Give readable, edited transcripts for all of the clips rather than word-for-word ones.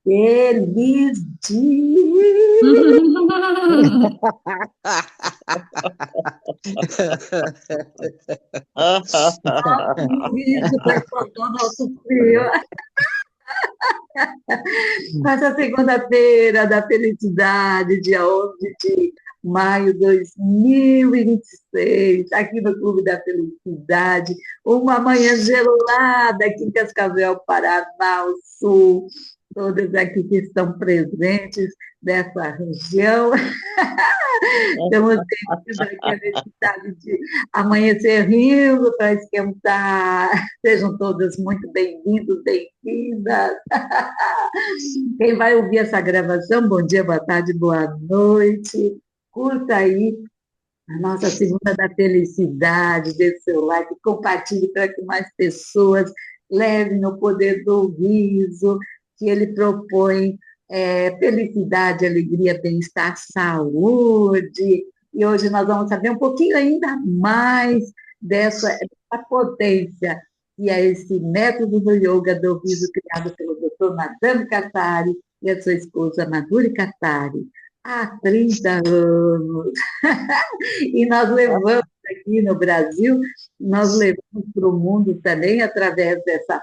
Feliz dia! Isso para espantar o nosso frio. Essa segunda-feira da felicidade, dia 11 de maio de 2026, aqui no Clube da Felicidade, uma manhã gelada aqui em Cascavel, Paraná, o Sul, todas aqui que estão presentes dessa região. Estamos tendo aqui a necessidade de amanhecer rindo para esquentar. Sejam todas muito bem-vindos, bem-vindas. Quem vai ouvir essa gravação, bom dia, boa tarde, boa noite. Curta aí a nossa Segunda da Felicidade, dê seu like, compartilhe para que mais pessoas levem no poder do riso, que ele propõe felicidade, alegria, bem-estar, saúde. E hoje nós vamos saber um pouquinho ainda mais dessa potência, que é esse método do yoga do riso criado pelo Dr. Madame Katari e a sua esposa Madhuri Katari há 30 anos. E nós levamos aqui no Brasil, nós levamos para o mundo também, através dessa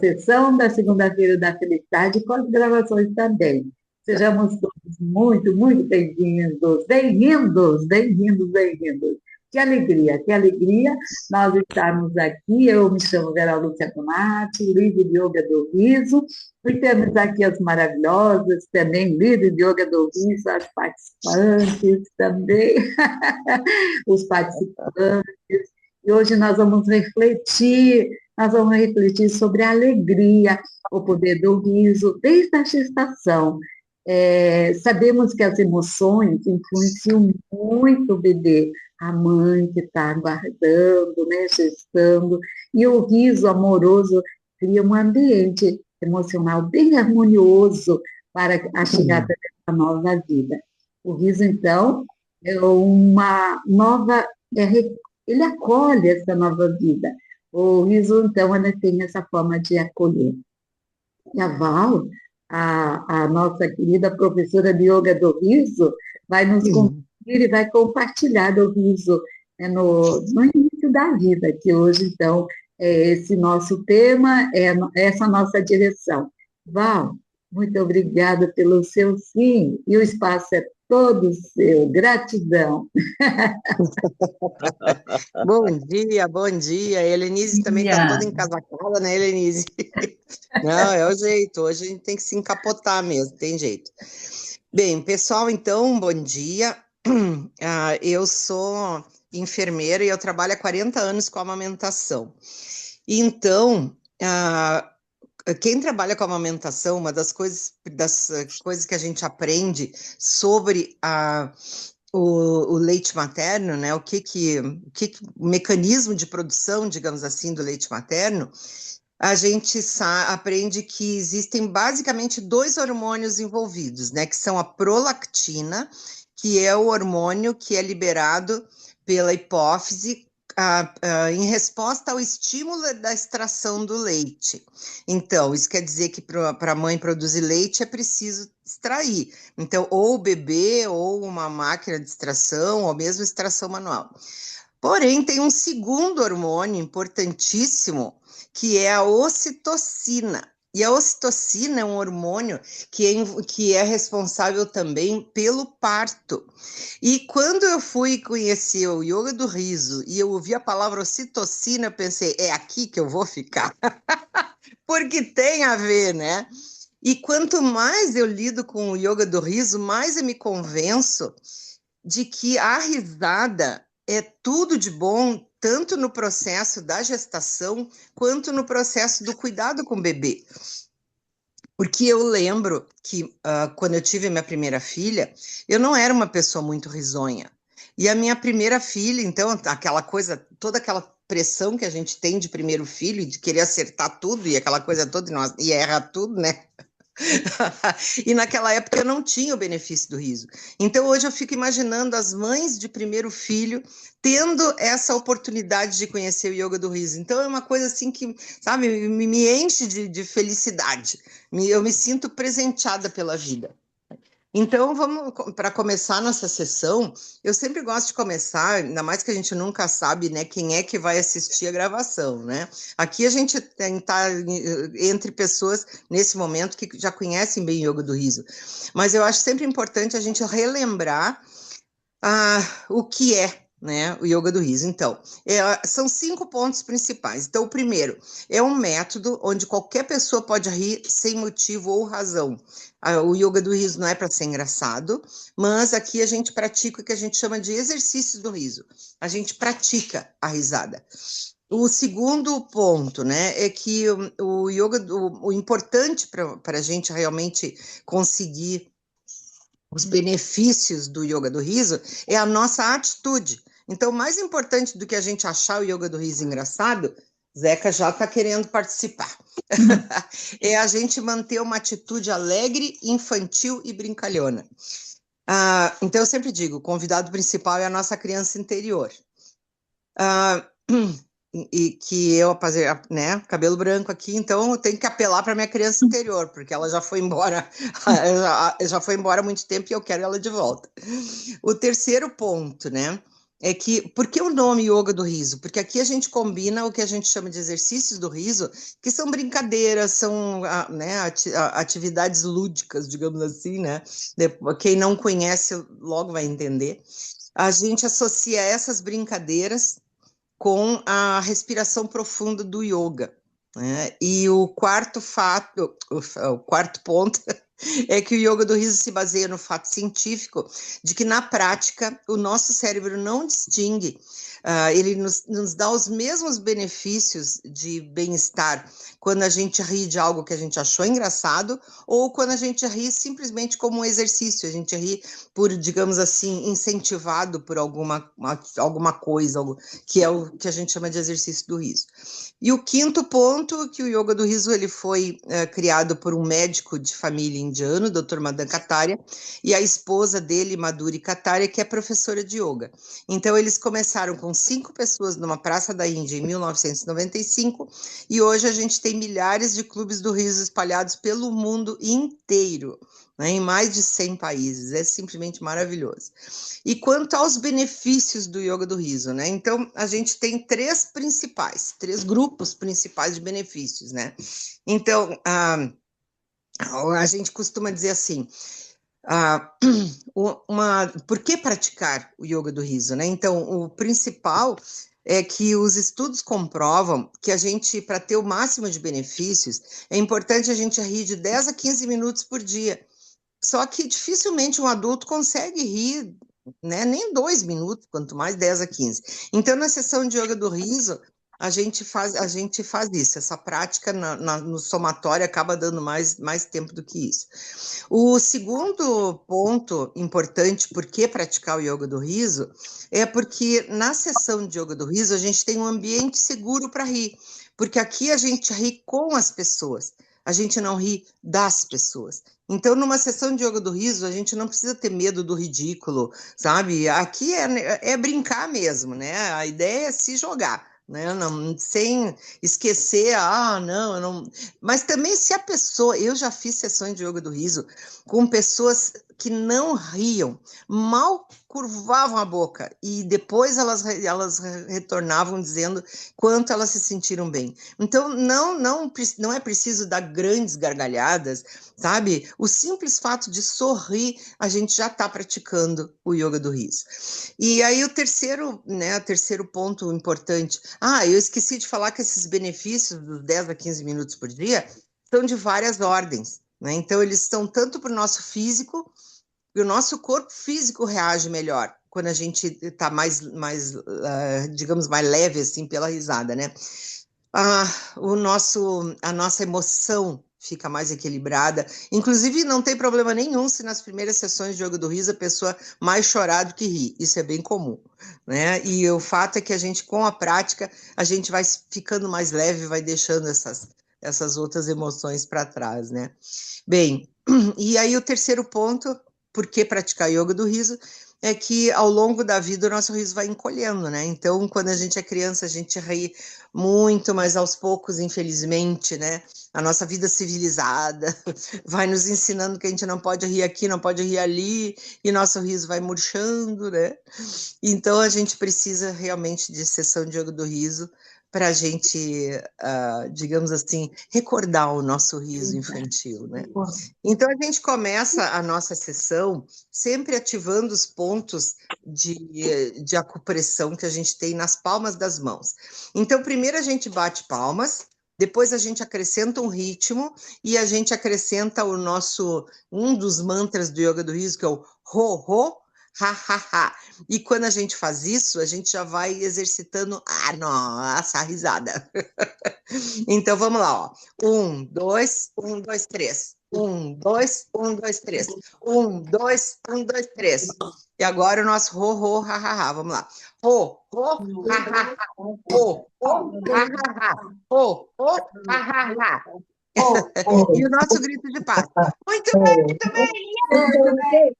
sessão da Segunda-feira da Felicidade, com as gravações também. Sejamos todos muito, muito bem-vindos, bem-vindos, bem-vindos, bem-vindos. Que alegria nós estarmos aqui. Eu me chamo Vera Lúcia Tomati, líder de Yoga do Riso, e temos aqui as maravilhosas, também líder de Yoga do Riso, as participantes também, os participantes. E hoje nós vamos refletir sobre a alegria, o poder do riso, desde a gestação. Sabemos que as emoções influenciam muito o bebê, a mãe que está aguardando, né, gestando, e o riso amoroso cria um ambiente emocional bem harmonioso para a chegada dessa nova vida. O riso, então, é uma nova, ele acolhe essa nova vida. O riso, então, ela tem essa forma de acolher. E a Val, a nossa querida professora de yoga do riso, vai nos conduzir e vai compartilhar do riso no início da vida, que hoje, então, é esse nosso tema, é essa nossa direção. Val, muito obrigada pelo seu sim, e o espaço é todo seu. Gratidão. Bom dia, bom dia. A Helenise também está toda encasacada, né, Helenise? Não, é o jeito. Hoje a gente tem que se encapotar mesmo, tem jeito. Bem, pessoal, então, bom dia. Eu sou enfermeira e eu trabalho há 40 anos com amamentação. Então, quem trabalha com amamentação, uma das coisas que a gente aprende sobre o leite materno, né? O mecanismo de produção, digamos assim, do leite materno, a gente aprende que existem basicamente dois hormônios envolvidos, né? Que são a prolactina, que é o hormônio que é liberado pela hipófise em resposta ao estímulo da extração do leite. Então, isso quer dizer que para a mãe produzir leite é preciso extrair. Então, ou o bebê, ou uma máquina de extração, ou mesmo extração manual. Porém, tem um segundo hormônio importantíssimo, que é a ocitocina. E a ocitocina é um hormônio que é responsável também pelo parto. E quando eu fui conhecer o yoga do riso e eu ouvi a palavra ocitocina, eu pensei, é aqui que eu vou ficar. Porque tem a ver, né? E quanto mais eu lido com o yoga do riso, mais eu me convenço de que a risada é tudo de bom, tanto no processo da gestação, quanto no processo do cuidado com o bebê. Porque eu lembro que quando eu tive a minha primeira filha, eu não era uma pessoa muito risonha. E a minha primeira filha, então, aquela coisa, toda aquela pressão que a gente tem de primeiro filho, de querer acertar tudo e aquela coisa toda, e erra tudo, né? E naquela época eu não tinha o benefício do riso. Então hoje eu fico imaginando as mães de primeiro filho tendo essa oportunidade de conhecer o yoga do riso. Então é uma coisa assim que, sabe, me enche de felicidade. Eu me sinto presenteada pela vida. Então, vamos para começar nossa sessão. Eu sempre gosto de começar, ainda mais que a gente nunca sabe, né, quem é que vai assistir a gravação, né? Aqui a gente está entre pessoas nesse momento que já conhecem bem o Yoga do Riso, mas eu acho sempre importante a gente relembrar o que é, né, o Yoga do Riso. Então, são 5 pontos principais. Então, o primeiro é um método onde qualquer pessoa pode rir sem motivo ou razão. O Yoga do Riso não é para ser engraçado, mas aqui a gente pratica o que a gente chama de exercícios do riso. A gente pratica a risada. O segundo ponto, né, é que o yoga, o importante para a gente realmente conseguir os benefícios do yoga do riso é a nossa atitude. Então, mais importante do que a gente achar o yoga do riso engraçado, Zeca já está querendo participar, é a gente manter uma atitude alegre, infantil e brincalhona. Então, eu sempre digo, o convidado principal é a nossa criança interior. E que eu, né, cabelo branco aqui, então eu tenho que apelar para minha criança interior, porque ela já foi embora, já foi embora há muito tempo e eu quero ela de volta. O terceiro ponto, né, é que, por que o nome Yoga do Riso? Porque aqui a gente combina o que a gente chama de exercícios do riso, que são brincadeiras, são, né, atividades lúdicas, digamos assim, né, quem não conhece logo vai entender. A gente associa essas brincadeiras com a respiração profunda do yoga, né? E o quarto ponto é que o yoga do riso se baseia no fato científico de que, na prática, o nosso cérebro não distingue, ele nos dá os mesmos benefícios de bem-estar quando a gente ri de algo que a gente achou engraçado ou quando a gente ri simplesmente como um exercício, a gente ri por, digamos assim, incentivado por alguma coisa, que é o que a gente chama de exercício do riso. E o quinto ponto, que o yoga do riso ele foi criado por um médico de família indiano, Dr. Madan Kataria, e a esposa dele, Madhuri Kataria, que é professora de yoga. Então, eles começaram com 5 pessoas numa praça da Índia em 1995, e hoje a gente tem milhares de clubes do riso espalhados pelo mundo inteiro, né, em mais de 100 países. É simplesmente maravilhoso. E quanto aos benefícios do yoga do riso, né? Então, a gente tem 3 grupos principais de benefícios, né? Então, a gente costuma dizer assim, por que praticar o yoga do riso, né? Então, o principal é que os estudos comprovam que a gente, para ter o máximo de benefícios, é importante a gente rir de 10 a 15 minutos por dia. Só que dificilmente um adulto consegue rir, né? Nem 2 minutos, quanto mais 10 a 15. Então, na sessão de yoga do riso, a gente faz isso. Essa prática no somatório acaba dando mais tempo do que isso. O segundo ponto importante, por que praticar o yoga do riso, é porque na sessão de yoga do riso a gente tem um ambiente seguro para rir, porque aqui a gente ri com as pessoas, a gente não ri das pessoas. Então, numa sessão de yoga do riso, a gente não precisa ter medo do ridículo, sabe? Aqui é brincar mesmo, né? A ideia é se jogar, né? Não, sem esquecer, não, eu não... Mas também se a pessoa... Eu já fiz sessões de yoga do riso com pessoas que não riam, mal curvavam a boca e depois elas retornavam dizendo quanto elas se sentiram bem. Então, não é preciso dar grandes gargalhadas, sabe? O simples fato de sorrir, a gente já está praticando o yoga do riso. E aí o terceiro ponto importante, eu esqueci de falar que esses benefícios dos 10 a 15 minutos por dia são de várias ordens, né? Então, eles são tanto para o nosso físico, e o nosso corpo físico reage melhor quando a gente está digamos, mais leve, assim, pela risada, né? A nossa emoção fica mais equilibrada. Inclusive, não tem problema nenhum se nas primeiras sessões de yoga do riso a pessoa mais chorar do que rir. Isso é bem comum, né? E o fato é que a gente, com a prática, a gente vai ficando mais leve, vai deixando essas outras emoções para trás, né? Bem, e aí o terceiro ponto, por que praticar yoga do riso, é que ao longo da vida o nosso riso vai encolhendo, né? Então, quando a gente é criança, a gente ri muito, mas aos poucos, infelizmente, né? A nossa vida civilizada vai nos ensinando que a gente não pode rir aqui, não pode rir ali, e nosso riso vai murchando, né? Então, a gente precisa realmente de sessão de yoga do riso para a gente, digamos assim, recordar o nosso riso infantil, né? Então, a gente começa a nossa sessão sempre ativando os pontos de acupressão que a gente tem nas palmas das mãos. Então, primeiro a gente bate palmas, depois a gente acrescenta um ritmo e a gente acrescenta um dos mantras do yoga do riso, que é o ho-ho, ha-ha-ha. E quando a gente faz isso, a gente já vai exercitando nossa, a risada. Então, vamos lá, ó. 1, 2, 1, 2, 3. 1, 2, 1, 2, 3. 1, 2, 1, 2, 3. E agora o nosso ho, ha, ha, ha. Vamos lá. Ho, ha, ha, ha. Ho, ha, ha, ha. Ho, ha, ha, ha. E o nosso grito de paz. Muito bem, muito bem.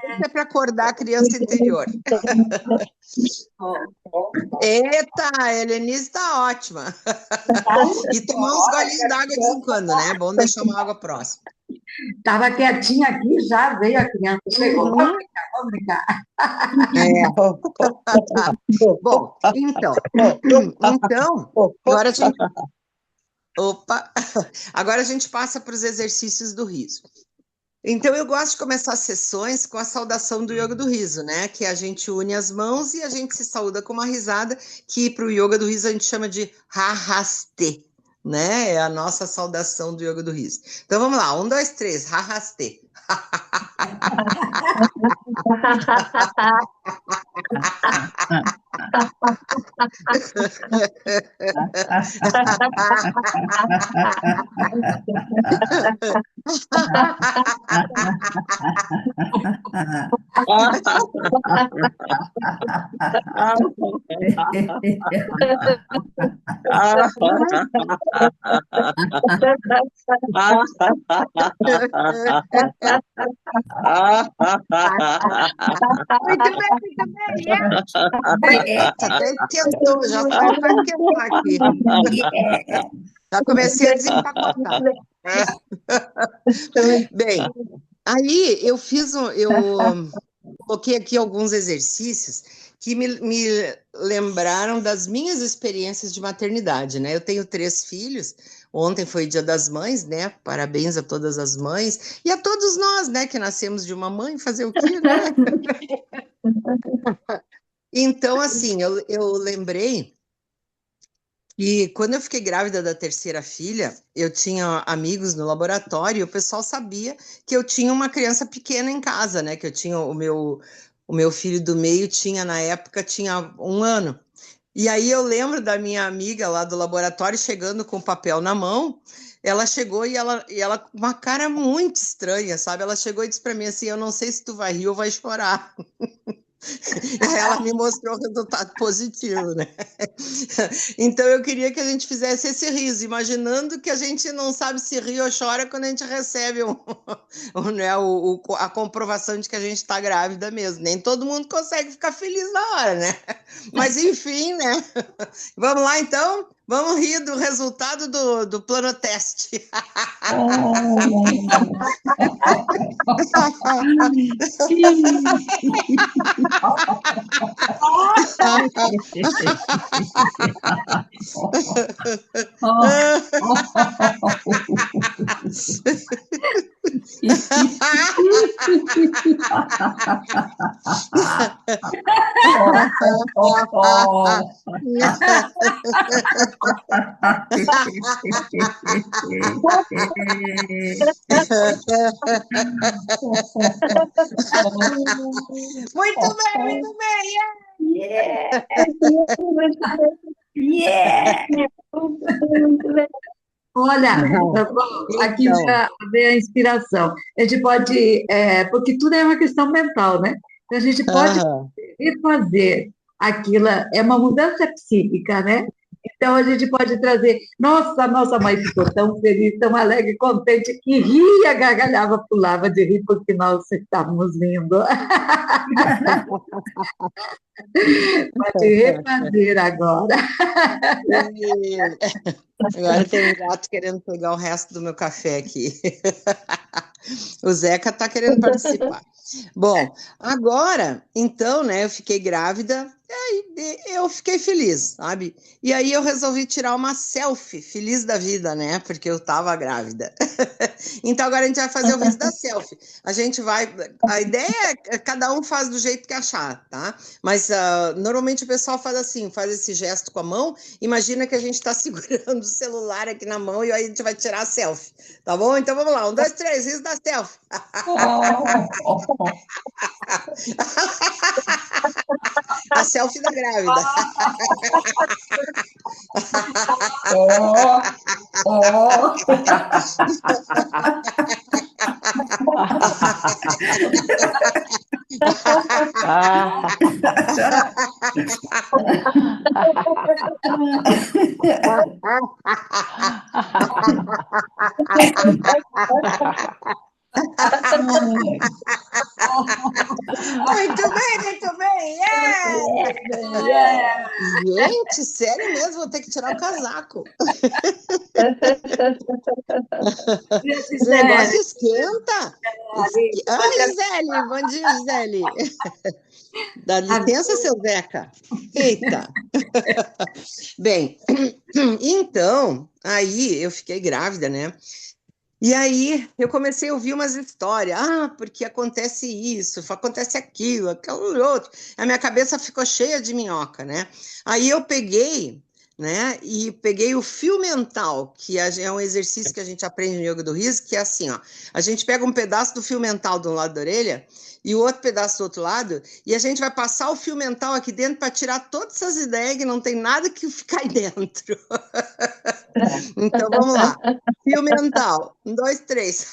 Isso é para acordar a criança interior. Eita, a Helenise está ótima. E tomar uns golinhos d'água de vez em quando, né? É bom deixar uma água próxima. Estava quietinha aqui, já veio a criança. Chegou. Vamos brincar. Bom, então, agora a gente... Agora a gente passa para os exercícios do riso. Então, eu gosto de começar as sessões com a saudação do yoga do riso, né? Que a gente une as mãos e a gente se saúda com uma risada, que para o yoga do riso a gente chama de Namaste, né? É a nossa saudação do yoga do riso. Então, vamos lá. 1, 2, 3. Namaste. Muito bem. Até esquentou, já está para esquentar aqui. Já comecei a desempacotar. Bem, aí eu coloquei aqui alguns exercícios que me lembraram das minhas experiências de maternidade, né? Eu tenho 3 filhos. Ontem foi Dia das Mães, né? Parabéns a todas as mães e a todos nós, né? Que nascemos de uma mãe, fazer o quê, né? Então, assim, eu lembrei que quando eu fiquei grávida da 3ª filha, eu tinha amigos no laboratório e o pessoal sabia que eu tinha uma criança pequena em casa, né? Que eu tinha o meu filho do meio na época, tinha 1 ano. E aí eu lembro da minha amiga lá do laboratório chegando com o papel na mão. Ela chegou e ela com uma cara muito estranha, sabe? Ela chegou e disse para mim assim, eu não sei se tu vai rir ou vai chorar. Aí ela me mostrou o resultado positivo, né? Então eu queria que a gente fizesse esse riso, imaginando que a gente não sabe se ri ou chora quando a gente recebe né, a comprovação de que a gente está grávida mesmo. Nem todo mundo consegue ficar feliz na hora, né? Mas enfim, né? Vamos lá então? Vamos rir do resultado do plano teste. Muito bem, muito bem. Yeah! Yeah! Olha, aqui já veio a inspiração. A gente pode, porque tudo é uma questão mental, né? Então, a gente pode fazer aquilo, é uma mudança psíquica, né? Então a gente pode trazer. Nossa, a nossa mãe ficou tão feliz, tão alegre, contente, que ria, gargalhava, pulava de rir, porque nós estávamos rindo. Pode refazer agora. E agora tem um gato querendo pegar o resto do meu café aqui. O Zeca está querendo participar. Bom, agora, então, né, eu fiquei grávida, e aí eu fiquei feliz, sabe? E aí eu resolvi tirar uma selfie, feliz da vida, né? Porque eu estava grávida. Então agora a gente vai fazer o vídeo da selfie. A gente vai. A ideia é cada um faz do jeito que achar, tá? Mas normalmente o pessoal faz assim, faz esse gesto com a mão. Imagina que a gente está segurando o celular aqui na mão e aí a gente vai tirar a selfie, tá bom? Então vamos lá, 1, 2, 3, isso da selfie. A selfie da grávida. Muito bem, muito bem. Yeah! Gente, sério mesmo, vou ter que tirar o casaco. Esse negócio esquenta. Gisele, bom dia, Gisele. Dá licença, seu Zeca. Eita. Bem, então, aí eu fiquei grávida, né? E aí eu comecei a ouvir umas histórias, porque acontece isso, acontece aquilo, aquilo outro. A minha cabeça ficou cheia de minhoca, né? Aí eu peguei, né, e peguei o fio mental, que é um exercício que a gente aprende no Yoga do Riso, que é assim, ó, a gente pega um pedaço do fio mental de um lado da orelha e o outro pedaço do outro lado, e a gente vai passar o fio mental aqui dentro para tirar todas essas ideias que não tem nada que ficar aí dentro. Então vamos lá. Fio mental. 1, 2, 3.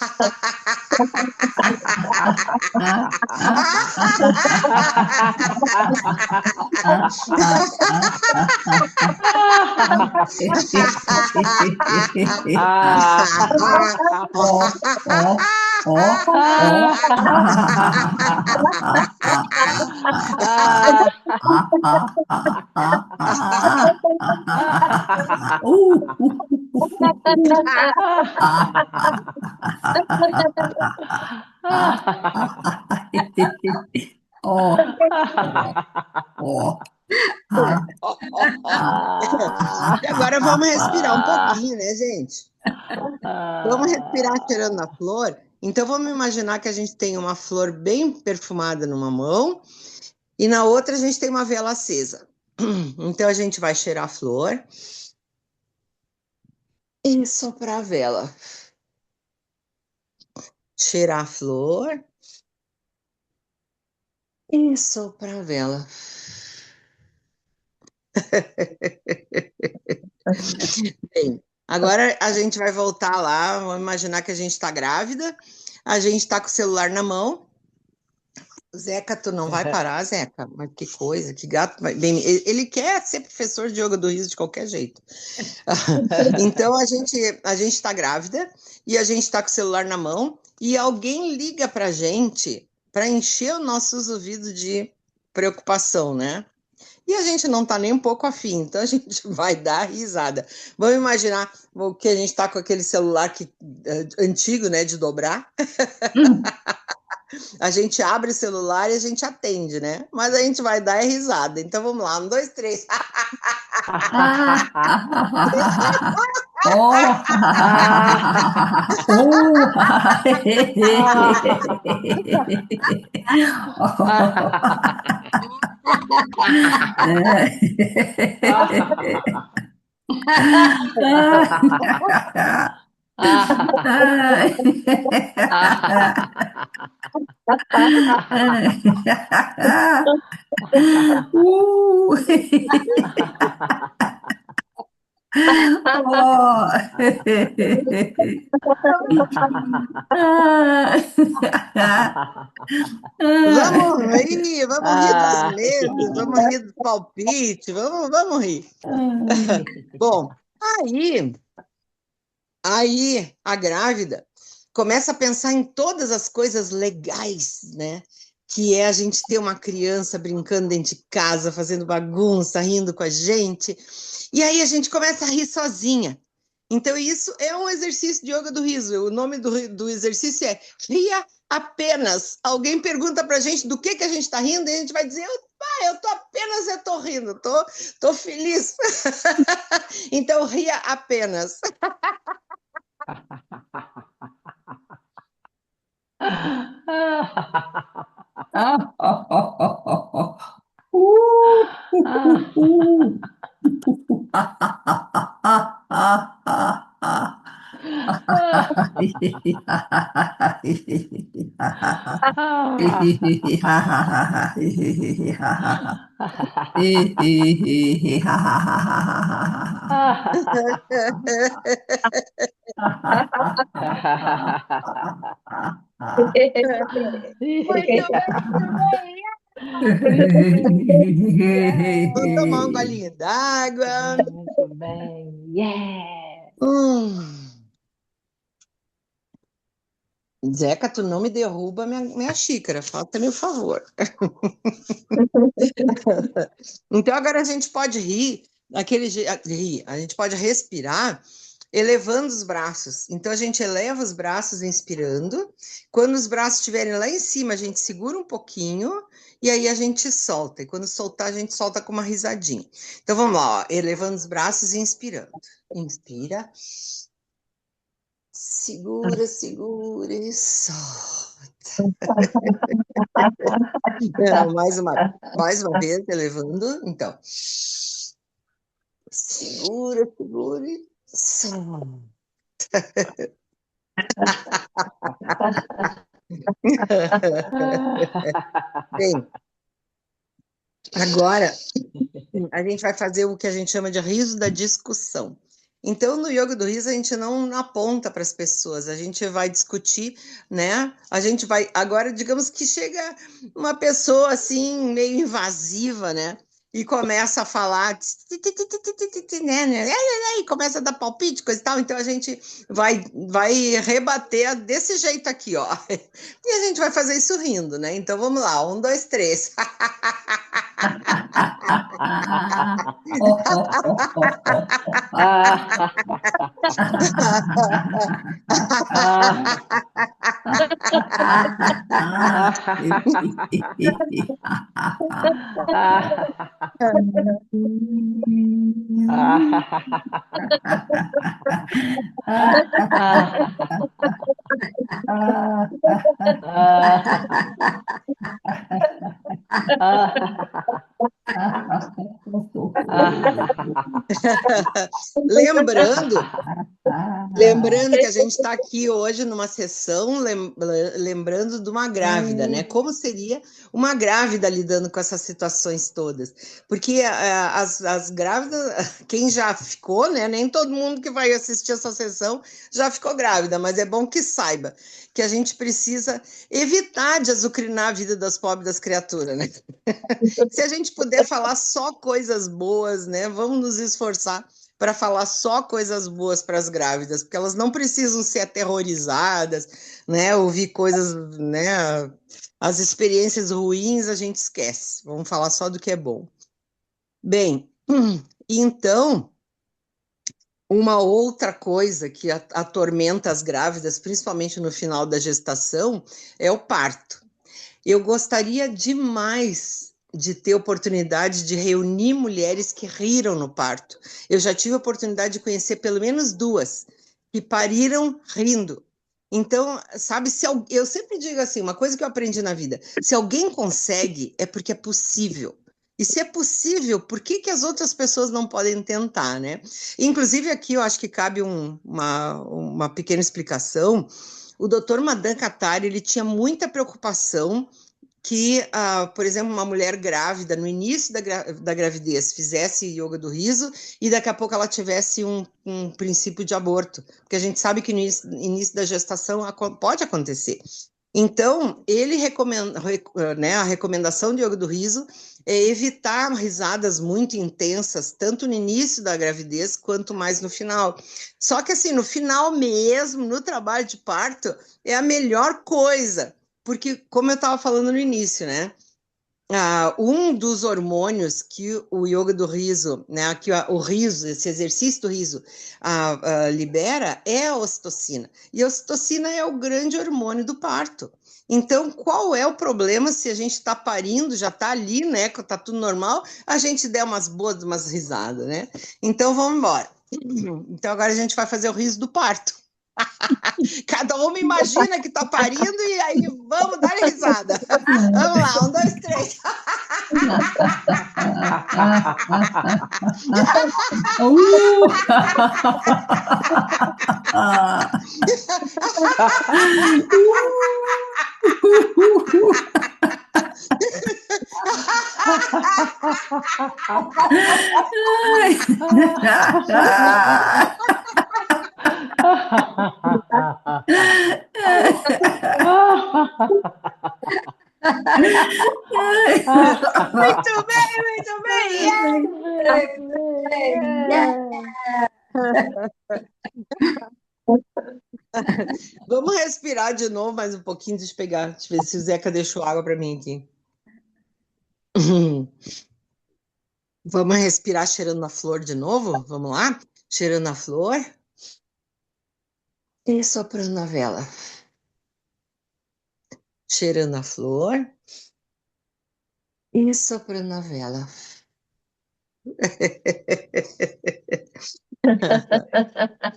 E agora vamos respirar um pouquinho, né, gente? Vamos respirar tirando a flor. Então vamos imaginar que a gente tem uma flor bem perfumada numa mão e na outra a gente tem uma vela acesa. Então a gente vai cheirar a flor e soprar a vela. Cheirar a flor e soprar a vela. Bem, agora a gente vai voltar lá, vamos imaginar que a gente está grávida, a gente está com o celular na mão. Zeca, tu não vai parar, Zeca? Mas que coisa, que gato. Bem, ele quer ser professor de yoga do riso de qualquer jeito. Então a gente está grávida e a gente está com o celular na mão e alguém liga para a gente para encher os nossos ouvidos de preocupação, né? E a gente não está nem um pouco afim, então a gente vai dar risada. Vamos imaginar que a gente está com aquele celular antigo, né, de dobrar. A gente abre o celular e a gente atende, né? Mas a gente vai dar risada. Então vamos lá, 1, 2, 3. Oh. Vamos rir das mesas, vamos rir do palpite, vamos rir. Bom, aí a grávida começa a pensar em todas as coisas legais, né? Que é a gente ter uma criança brincando dentro de casa, fazendo bagunça, rindo com a gente. E aí a gente começa a rir sozinha. Então, isso é um exercício de yoga do riso. O nome do exercício é Ria Apenas. Alguém pergunta pra gente do que a gente está rindo e a gente vai dizer, eu tô rindo, tô feliz. Então, ria apenas. Muito bem. Vou tomar um golinho d'água. Muito bem. Yeah! Zeca, tu não me derruba minha xícara, falta-me o favor. Então agora a gente pode rir, a gente pode respirar elevando os braços. Então a gente eleva os braços inspirando. Quando os braços estiverem lá em cima, a gente segura um pouquinho e aí a gente solta. E quando soltar, a gente solta com uma risadinha. Então vamos lá, ó, elevando os braços e inspirando. Inspira. Segura, segura e solta. Não, mais uma vez, elevando. Então, segura, segura e solta. Bem, agora a gente vai fazer o que a gente chama de riso da discussão. Então, no yoga do riso, a gente não aponta para as pessoas, a gente vai discutir, né? A gente vai. Agora, digamos que chega uma pessoa assim, meio invasiva, né? E começa a falar, e começa a dar palpite, coisa e tal. Então, a gente vai rebater desse jeito aqui, ó. E a gente vai fazer isso rindo, né? Então, vamos lá. 1, 2, 3. Lembrando que a gente está aqui hoje numa sessão, lembrando de uma grávida, né? Como seria uma grávida lidando com essas situações todas? Porque as grávidas, quem já ficou, né? Nem todo mundo que vai assistir essa sessão já ficou grávida, mas é bom que saiba que a gente precisa evitar de azucrinar a vida das pobres das criaturas, né? Se a gente puder falar só coisas boas, né? Vamos nos esforçar para falar só coisas boas para as grávidas, porque elas não precisam ser aterrorizadas, né? Ouvir coisas, né? As experiências ruins a gente esquece. Vamos falar só do que é bom. Bem, então, uma outra coisa que atormenta as grávidas, principalmente no final da gestação, é o parto. Eu gostaria demais de ter oportunidade de reunir mulheres que riram no parto. Eu já tive a oportunidade de conhecer pelo menos 2 que pariram rindo. Então, sabe, eu sempre digo assim, uma coisa que eu aprendi na vida, se alguém consegue, é porque é possível. E se é possível, por que as outras pessoas não podem tentar, né? Inclusive aqui eu acho que cabe uma pequena explicação. O Dr. Madan Kataria, ele tinha muita preocupação que, por exemplo, uma mulher grávida, no início da gravidez, fizesse yoga do riso e daqui a pouco ela tivesse um princípio de aborto, porque a gente sabe que no início da gestação pode acontecer. Então, ele recomenda, né, a recomendação de yoga do riso é evitar risadas muito intensas, tanto no início da gravidez quanto mais no final. Só que assim, no final mesmo, no trabalho de parto, é a melhor coisa, porque, como eu estava falando no início, né? Um dos hormônios que o yoga do riso, né, que o riso, esse exercício do riso, libera é a ocitocina. E a ocitocina é o grande hormônio do parto. Então, qual é o problema se a gente está parindo, já está ali, né, que está tudo normal, a gente der umas risadas, né? Então, vamos embora. Então, agora a gente vai fazer o riso do parto. Cada uma imagina que tá parindo e aí vamos dar risada. Vamos lá, 1, 2, 3. Muito bem, muito bem. Vamos respirar de novo mais um pouquinho, deixa eu ver se o Zeca deixou água para mim aqui. Vamos respirar cheirando a flor de novo? Vamos lá? Cheirando a flor. E soprando a vela. Cheirando a flor. E soprando a vela.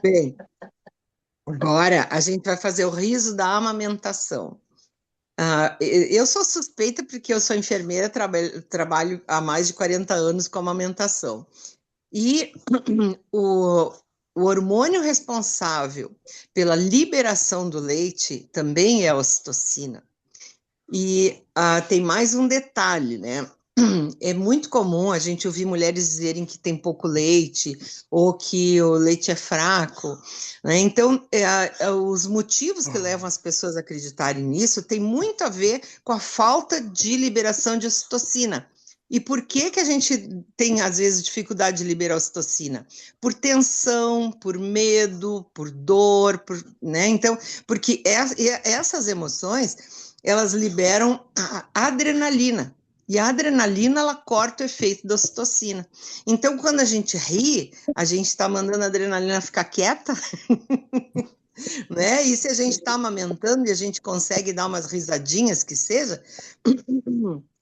Bem, agora a gente vai fazer o riso da amamentação. Eu sou suspeita porque eu sou enfermeira, trabalho há mais de 40 anos com amamentação. E o hormônio responsável pela liberação do leite também é a ocitocina. E tem mais um detalhe, né? É muito comum a gente ouvir mulheres dizerem que tem pouco leite ou que o leite é fraco, né? Então, os motivos que levam as pessoas a acreditarem nisso tem muito a ver com a falta de liberação de ocitocina. E por que a gente tem, às vezes, dificuldade de liberar a ocitocina? Por tensão, por medo, por dor, né? Então, porque essas emoções, elas liberam a adrenalina. E a adrenalina, ela corta o efeito da ocitocina. Então, quando a gente ri, a gente está mandando a adrenalina ficar quieta, né? E se a gente está amamentando e a gente consegue dar umas risadinhas, que seja,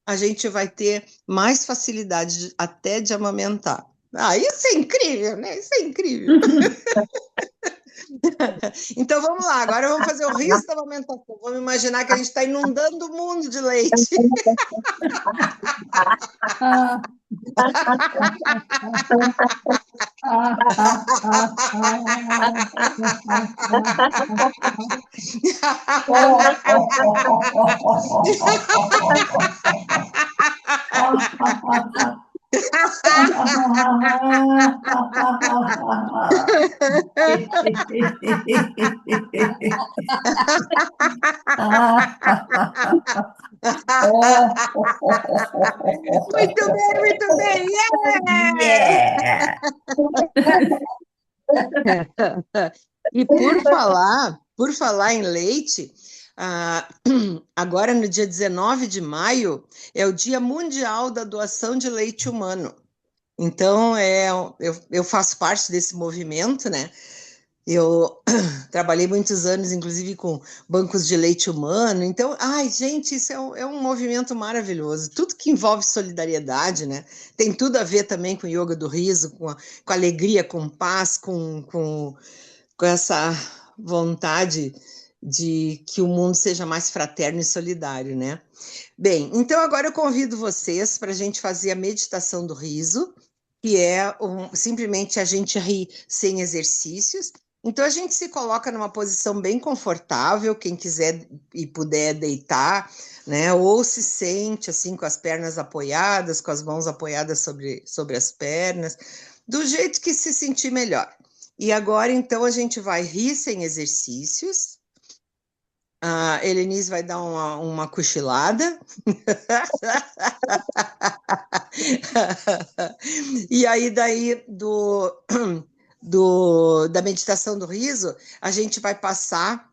a gente vai ter mais facilidade até de amamentar. Isso é incrível, né? Isso é incrível. Então vamos lá, agora vamos fazer o riso da amamentação. Vamos imaginar que a gente está inundando o mundo de leite. Muito bem, muito bem. Yeah! E por falar em leite, agora no dia 19 de maio é o Dia Mundial da Doação de Leite Humano. Então, eu faço parte desse movimento, né? Eu trabalhei muitos anos, inclusive, com bancos de leite humano. Então, gente, isso é um movimento maravilhoso. Tudo que envolve solidariedade, né? Tem tudo a ver também com o yoga do riso, com alegria, com paz, com essa vontade de que o mundo seja mais fraterno e solidário, né? Bem, então agora eu convido vocês para a gente fazer a meditação do riso, que é simplesmente a gente rir sem exercícios. Então a gente se coloca numa posição bem confortável, quem quiser e puder deitar, né? Ou se sente assim com as pernas apoiadas, com as mãos apoiadas sobre as pernas, do jeito que se sentir melhor. E agora então a gente vai rir sem exercícios. A Helenise vai dar uma cochilada. E aí daí da meditação do riso, a gente vai passar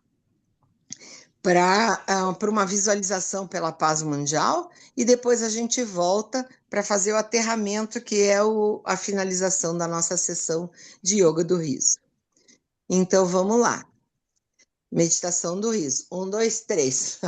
para uma visualização pela paz mundial e depois a gente volta para fazer o aterramento, que é a finalização da nossa sessão de yoga do riso. Então vamos lá. Meditação do riso. 1, 2, 3.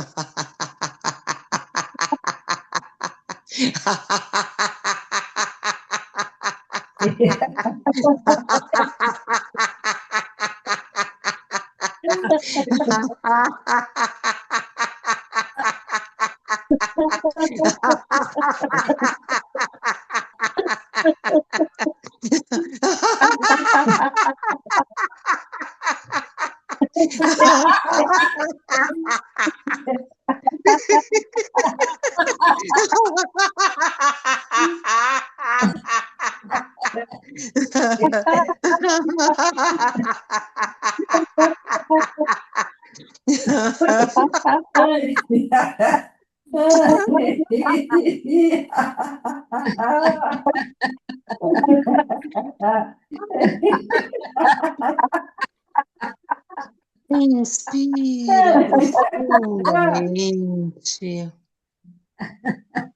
Inspira profundamente.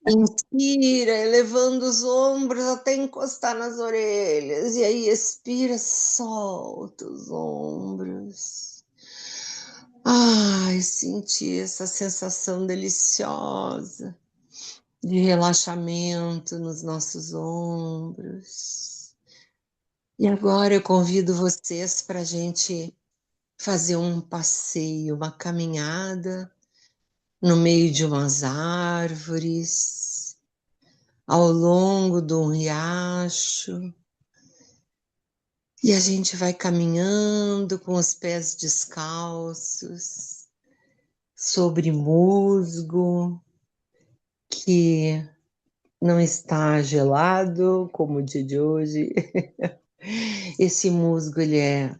Inspira, elevando os ombros até encostar nas orelhas. E aí expira, solta os ombros. Ai, senti essa sensação deliciosa de relaxamento nos nossos ombros. E agora eu convido vocês para a gente fazer um passeio, uma caminhada no meio de umas árvores, ao longo de um riacho. E a gente vai caminhando com os pés descalços, sobre musgo, que não está gelado, como o dia de hoje. Esse musgo, ele é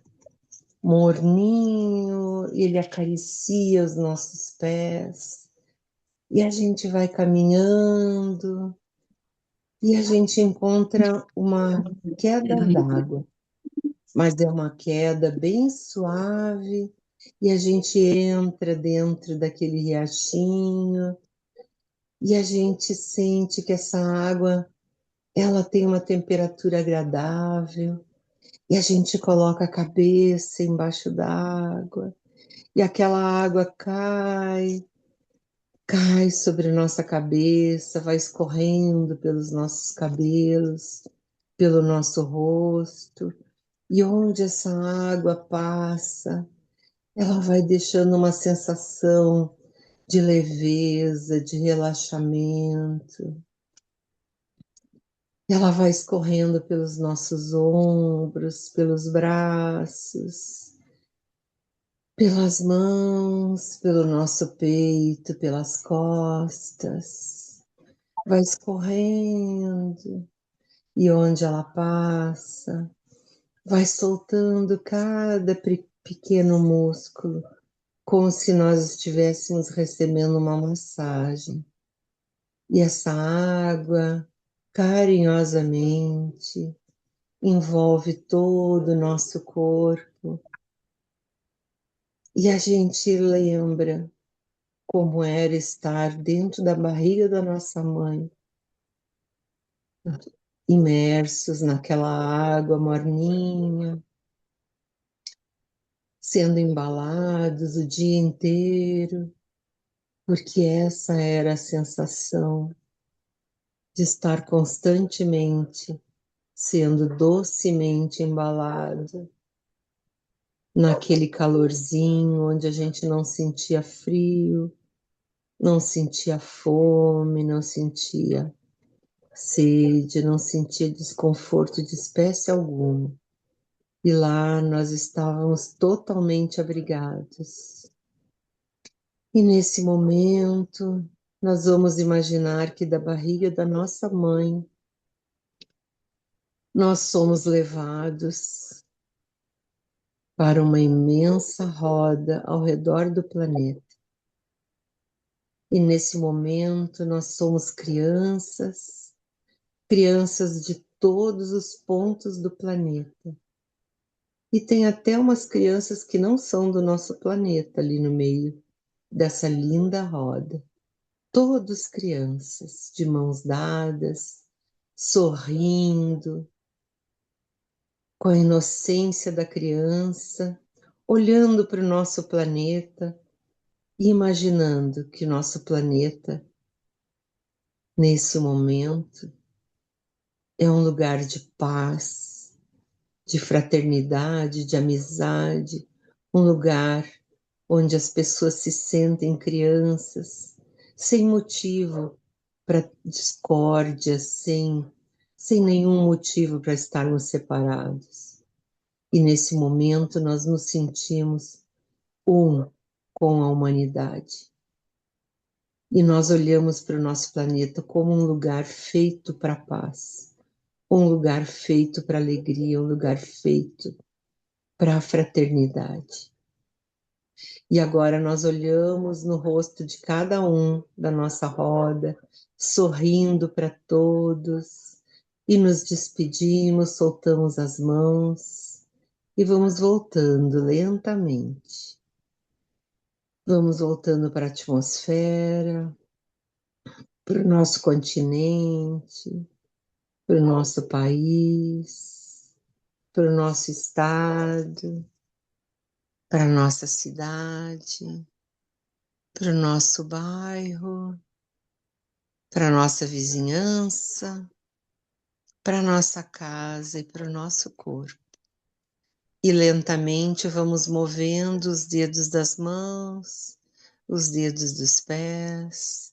morninho, ele acaricia os nossos pés, e a gente vai caminhando, e a gente encontra uma queda d'água, mas é uma queda bem suave, e a gente entra dentro daquele riachinho, e a gente sente que essa água, ela tem uma temperatura agradável, e a gente coloca a cabeça embaixo d'água, e aquela água cai sobre nossa cabeça, vai escorrendo pelos nossos cabelos, pelo nosso rosto, e onde essa água passa, ela vai deixando uma sensação de leveza, de relaxamento. Ela vai escorrendo pelos nossos ombros, pelos braços, pelas mãos, pelo nosso peito, pelas costas. Vai escorrendo, e onde ela passa, vai soltando cada pequeno músculo, como se nós estivéssemos recebendo uma massagem. E essa água, carinhosamente, envolve todo o nosso corpo. E a gente lembra como era estar dentro da barriga da nossa mãe, imersos naquela água morninha, sendo embalados o dia inteiro, porque essa era a sensação de estar constantemente sendo docemente embalado naquele calorzinho onde a gente não sentia frio, não sentia fome, não sentia sede, não sentia desconforto de espécie alguma. E lá nós estávamos totalmente abrigados. E nesse momento, nós vamos imaginar que da barriga da nossa mãe, nós somos levados para uma imensa roda ao redor do planeta. E nesse momento, nós somos crianças, crianças de todos os pontos do planeta. E tem até umas crianças que não são do nosso planeta ali no meio dessa linda roda. Todos crianças, de mãos dadas, sorrindo, com a inocência da criança, olhando para o nosso planeta e imaginando que nosso planeta, nesse momento, é um lugar de paz, de fraternidade, de amizade, um lugar onde as pessoas se sentem crianças, sem motivo para discórdia, sem nenhum motivo para estarmos separados. E nesse momento nós nos sentimos um com a humanidade. E nós olhamos para o nosso planeta como um lugar feito para a paz, um lugar feito para a alegria, um lugar feito para a fraternidade. E agora nós olhamos no rosto de cada um da nossa roda, sorrindo para todos, e nos despedimos, soltamos as mãos e vamos voltando lentamente. Vamos voltando para a atmosfera, para o nosso continente, para o nosso país, para o nosso estado, para a nossa cidade, para o nosso bairro, para a nossa vizinhança, para a nossa casa e para o nosso corpo. E lentamente vamos movendo os dedos das mãos, os dedos dos pés,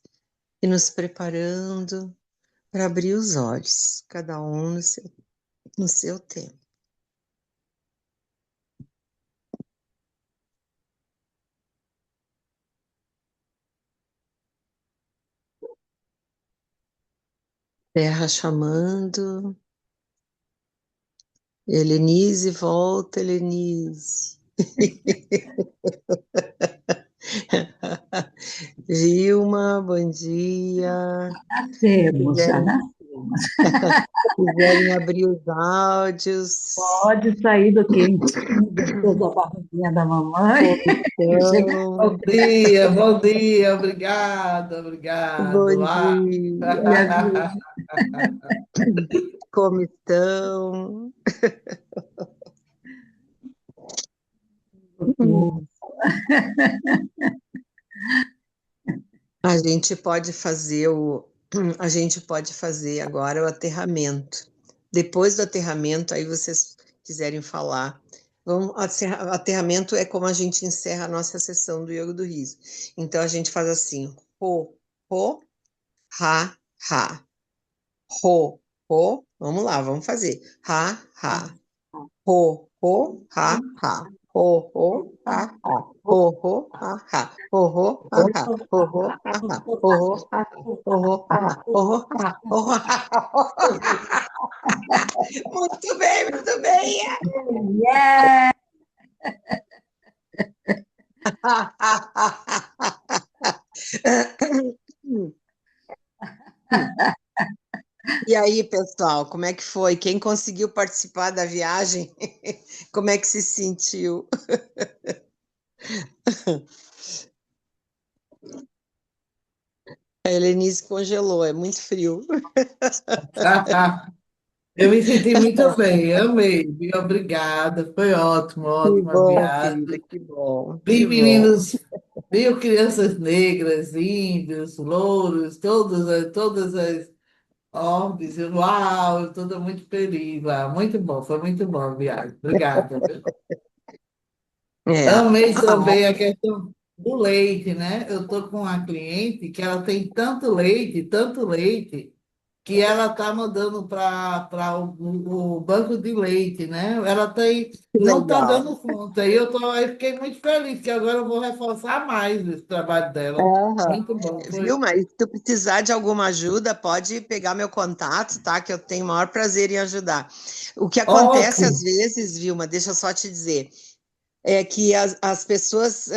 e nos preparando para abrir os olhos, cada um no seu tempo. Terra chamando. Helenise, volta, Helenise. Vilma, bom dia. Já nascemos. Quiserem abrir os áudios. Pode sair do quentinho, depois da barriguinha da mamãe. Então, Bom dia, obrigado, obrigado. bom dia. Como estão? A gente pode fazer agora o aterramento. Depois do aterramento, aí vocês quiserem falar. Aterramento é como a gente encerra a nossa sessão do Yoga do Riso. Então a gente faz assim: ho, ho, ha, ha. Ho, ho. Vamos lá, vamos fazer. Ha, ha. Ho, ho, ha, ha. Ho, ho, ha, ha. Ho, ho, ha, ha. Ho, ho, ha, ha. Ho, ho, ha, ha. Ho, ho, ha, ha. Ho, ho, ha, ha. Ho, ho, ha, ha. Ho, ho, ha, ha. Muito bem, muito bem. Yeah! E aí, pessoal, como é que foi? Quem conseguiu participar da viagem? Como é que se sentiu? A Helenise congelou, é muito frio. Eu me senti muito bem, amei, viu? Obrigada, foi ótimo, Que ótima bom, querida, viagem. que bom, Vi que bom. meninos, vi crianças negras, índios, louros, todas as ordens. Uau, eu estou muito feliz lá. Muito bom, foi muito bom a viagem. Obrigada. É. Amei também a questão do leite, né? Eu estou com uma cliente que ela tem tanto leite, que ela está mandando para o banco de leite, né? Ela tem, Que não está legal. dando conta. Aí fiquei muito feliz, que agora eu vou reforçar mais esse trabalho dela. Aham. Muito bom. Viu, mas se tu precisar de alguma ajuda, pode pegar meu contato, tá? Que eu tenho o maior prazer em ajudar. O que acontece às Ótimo. vezes, Vilma, deixa eu só te dizer, é que as pessoas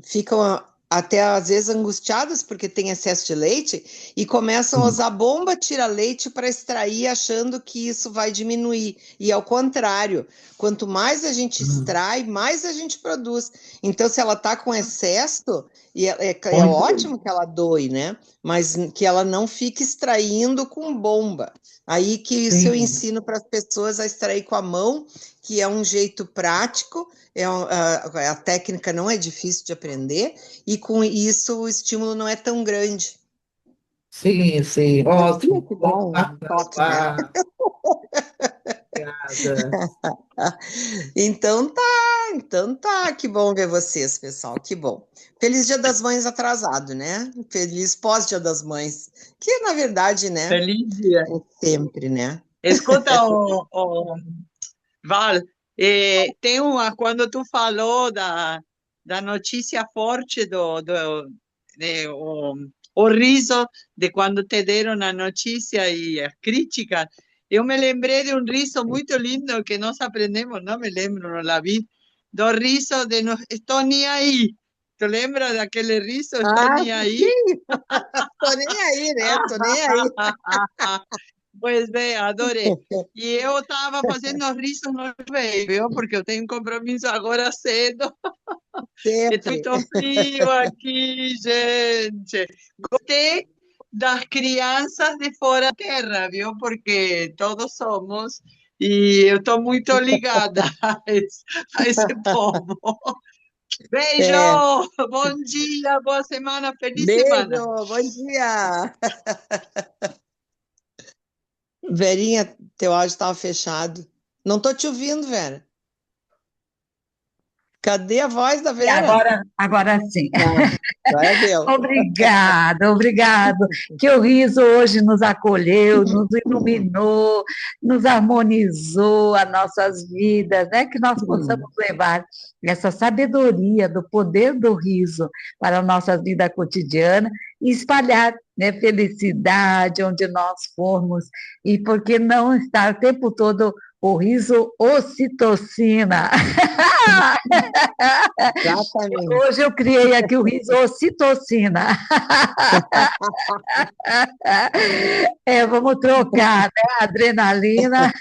ficam até às vezes angustiadas porque tem excesso de leite e começam a usar bomba tira-leite para extrair, achando que isso vai diminuir. E ao contrário, quanto mais a gente Hum, extrai, mais a gente produz. Então, se ela está com excesso, e é Muito bem. ótimo que ela doe, né? Mas que ela não fique extraindo com bomba. Aí que isso eu Sim. ensino para as pessoas a extrair com a mão, que é um jeito prático, a técnica não é difícil de aprender, e com isso o estímulo não é tão grande. Sim, sim, Sabia ótimo. que dá Vamos um marcar. toque, né? Ah, obrigada. Então tá, que bom ver vocês, pessoal, que bom. Feliz Dia das Mães atrasado, né? Feliz pós-Dia das Mães, que na verdade, né, Feliz dia. é sempre, né? Escuta, Val, tem quando tu falou da notícia forte o riso de quando te deram a notícia e a crítica, eu me lembrei de um riso muito lindo que nós aprendemos, não me lembro, não la vi, do riso de não estou nem aí. Tu lembra daquele riso, estou Ah, nem aí? sim, tô nem aí, né? Tô nem aí. Pois bem, adorei. E eu estava fazendo os risos no veio, viu? Porque eu tenho um compromisso agora cedo. E tá Sempre. tão frio aqui, gente. Gostei das crianças de fora da terra, viu? Porque todos somos. E eu estou muito ligada a esse povo. Beijo! É, Bom dia, boa semana, feliz semana. beijo, bom dia. Verinha, teu áudio estava fechado. Não tô te ouvindo, Vera. Cadê a voz da E Vera? agora sim. Ah, agora deu. Obrigada, obrigado. Que o riso hoje nos acolheu, nos iluminou, nos harmonizou as nossas vidas, né? Que nós possamos levar essa sabedoria do poder do riso para a nossa vida cotidiana e espalhar, né, felicidade onde nós formos. E por que não estar o tempo todo o riso ocitocina? Exatamente. Hoje eu criei aqui o riso ocitocina. Vamos trocar, né? A adrenalina,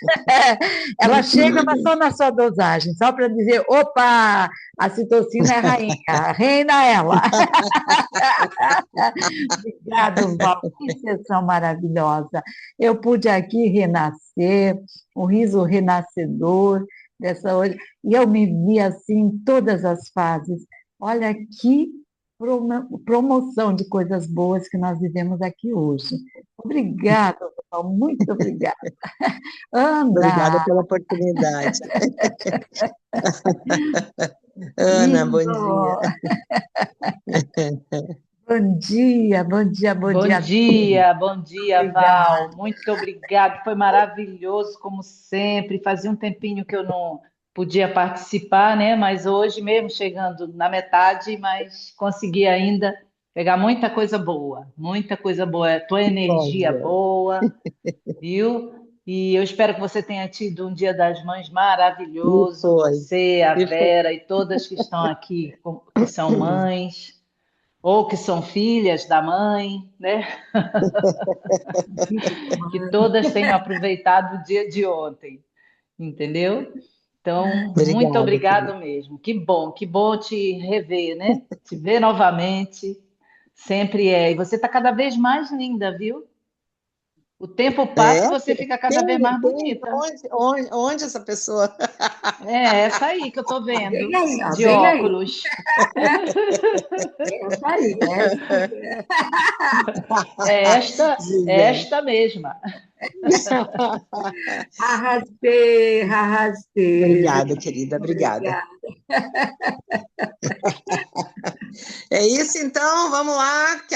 ela chega, mas só na sua dosagem, só para dizer, opa, a citocina é rainha, reina ela. Obrigado, Val, que sessão maravilhosa. Eu pude aqui renascer, o riso renascedor dessa hoje, e eu me vi assim em todas as fases. Olha que promoção de coisas boas que nós vivemos aqui hoje. Obrigada, Val, muito obrigada. Obrigada Ana, pela oportunidade. Ana, bom lindo. dia. Bom dia, bom dia, bom dia a todos. Bom dia, Obrigada. Val. Muito obrigada. Foi maravilhoso, como sempre. Fazia um tempinho que eu não podia participar, né? Mas hoje mesmo chegando na metade, mas consegui ainda pegar muita coisa boa, muita coisa boa. Tua Que bom, energia Vera. boa, viu? E eu espero que você tenha tido um Dia das Mães E maravilhoso. foi. Você, a E foi. Vera e todas que estão aqui, que são mães ou que são filhas da mãe, né? Que todas tenham aproveitado o dia de ontem, entendeu? Então, muito Obrigada, querida. obrigado mesmo. Que bom te rever, né? Te ver novamente, sempre é. E você está cada vez mais linda, viu? O tempo passa É? e você fica cada vez Quem, mais quem, bonita. onde essa pessoa? É essa aí que eu tô Bem vendo, aí, ó, de bem aí. óculos. Essa aí, essa aí. É Obrigada. esta mesma. Arrastei, arrastei, Obrigada, gente. querida. Obrigada. Obrigada. É isso, então. Vamos lá.